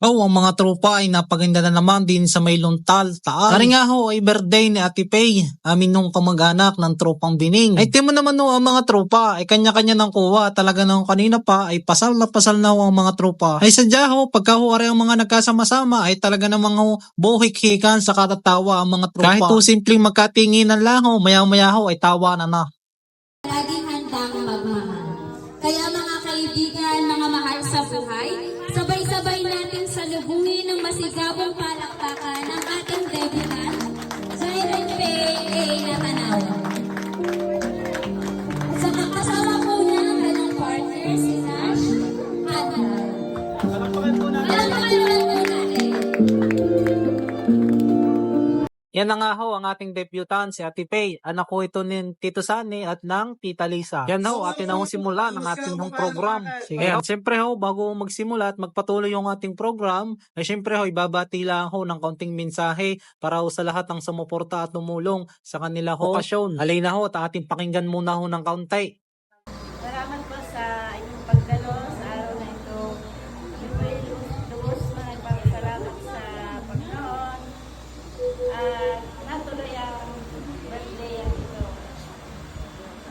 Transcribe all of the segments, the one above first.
Oh, ang mga tropa ay napaganda na naman din sa may luntal, taal. Kari nga ho ay birthday ni Ate Pay, amin nung kamag-anak ng tropang Bining. Ay timo naman ho ang mga tropa ay kanya-kanya ng kuha. Talaga nang kanina pa ay pasal na ho ang mga tropa. Ay sadya ho, pagka ho ang mga nagkasama-sama ay talaga namang ho buhik-hikan sa katatawa ang mga tropa. Kahit ho simpleng magkatinginan lang ho, maya-maya ho ay tawa na. Laging handang magmahal. Kaya mga kaibigan, mga mahal sa buhay, sabay-sabay natin salubungin ng masigabong palakpakan ng ating debutant, Siren Pay Natanaw. Sa kasama po niya ang kanyang partner, si Nash at Palakpakan naman po natin. Yan na nga ho ang ating debutant, si Ate Pay. Anak ko ito ni Tito Sani at ng Tita Lisa. Yan ho, atin na ho simula ng ating program. Sige, siyempre ho, bago magsimula at magpatuloy yung ating program, ay siyempre ho, ibabati lang ho ng kaunting mensahe para ho sa lahat ng sumuporta at tumulong sa kanila ho. Okasyon. Halina ho, at ating pakinggan muna ho ng kaunti. Salamat po sa inyong pagdalo sa araw na ito. Kami po ay lubos na nagpapasalamat sa Panginoon at natuloy ang birthday ang ito.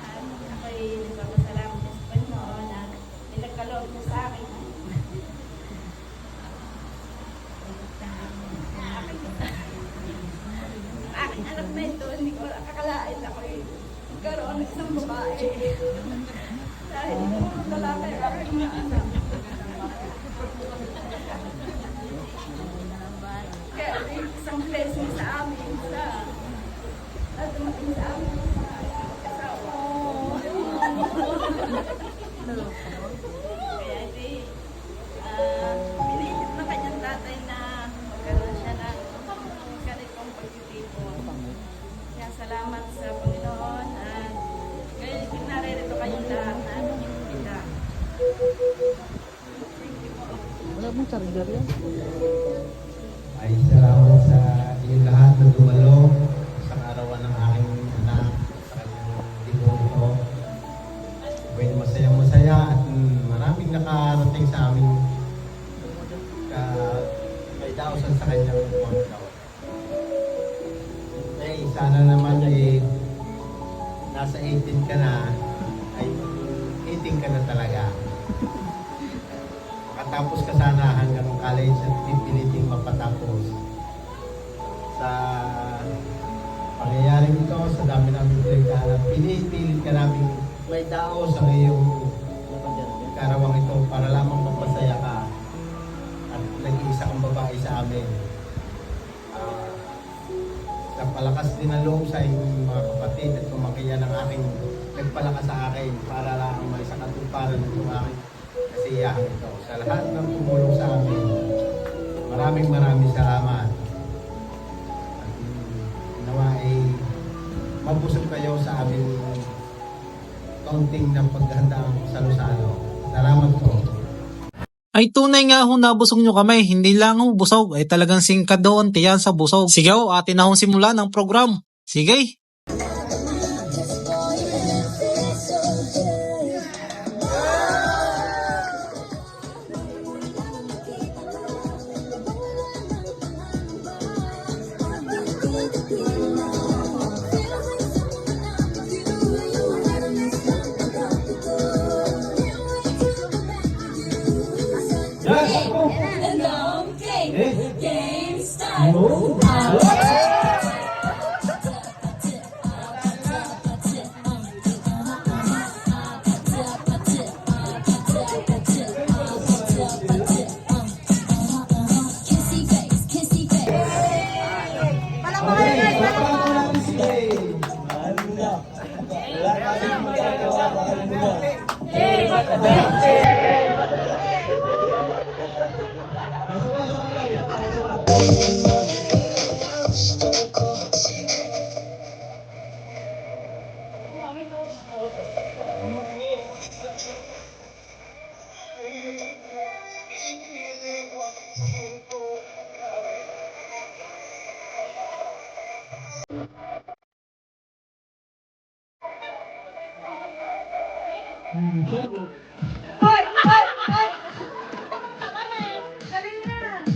At ako ay nagpapasalamat sa Panginoon at nilagkaloob niya sa akin. Aking anak na ito, hindi ko akalain ako magkaroon ng isang babae. Dahil puro lalaki ang aking mga anak. Kaya isang blessing sa amin at dumating sa amin sa asawa. Kaya pinilit na kanyang tatay na magkaroon siya ng ganitong pagtitipon. Kaya salamat sa Panginoon at ngayon naririto kayong lahat na kita. Wala mong charger yan? Ay salamat sa inyong lahat na dumalo sa arawan ng aking anak sa kanyang digong ito. Ako'y masaya at maraming nakarating sa amin may dausan sa kanyang pagkaw. Eh, sana naman nasa 18 ka na, ay 18 ka na talaga. Makatapos ka sana hanggang college at pipiliting mapatapos. Sa pangyayaring ito, sa dami namin pinagdaanan, pinipilit ka namin may dao sa iyong karawang ito para lamang magpasaya ka at nag-iisa kang babae sa amin. Nagpalakas din ang loob sa inyong mga kapatid at kumakiya ng aking nagpalakas sa akin para lang may sa katuparan ng aking kasiyahan ito. Sa lahat ng tumulong sa amin, maraming salamat. At nawa ay mabusog kayo sa aming kaunting ng paghandang salo-salo. Salamat po. Ay tunay nga ho nabusog nyo kami, hindi lang ho busog, ay talagang singkad doon tiyan sa busog. Sige ho, atin na ho simula ng program. Sige. Game start! Hoy! Hoy! Hoy! Dali na!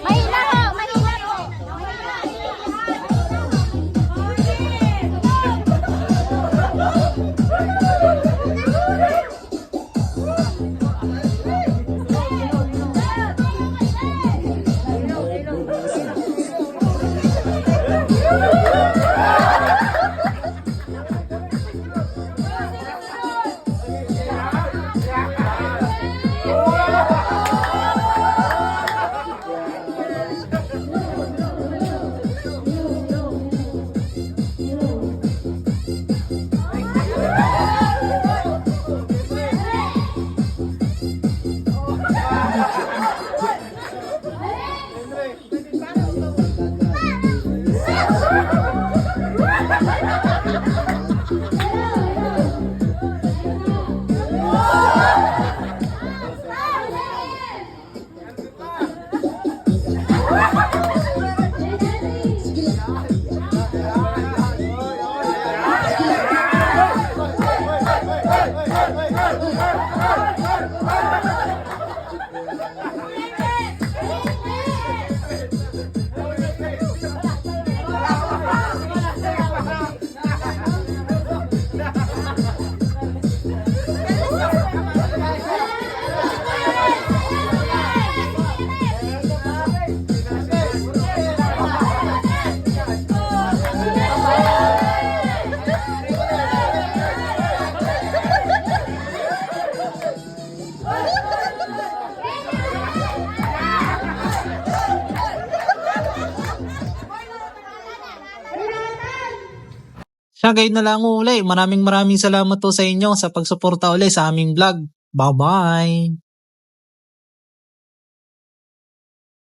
Mahina po, mahina po. Siya guide na lang uli. Maraming salamat po sa inyo sa pagsuporta uli sa aming vlog. Bye-bye!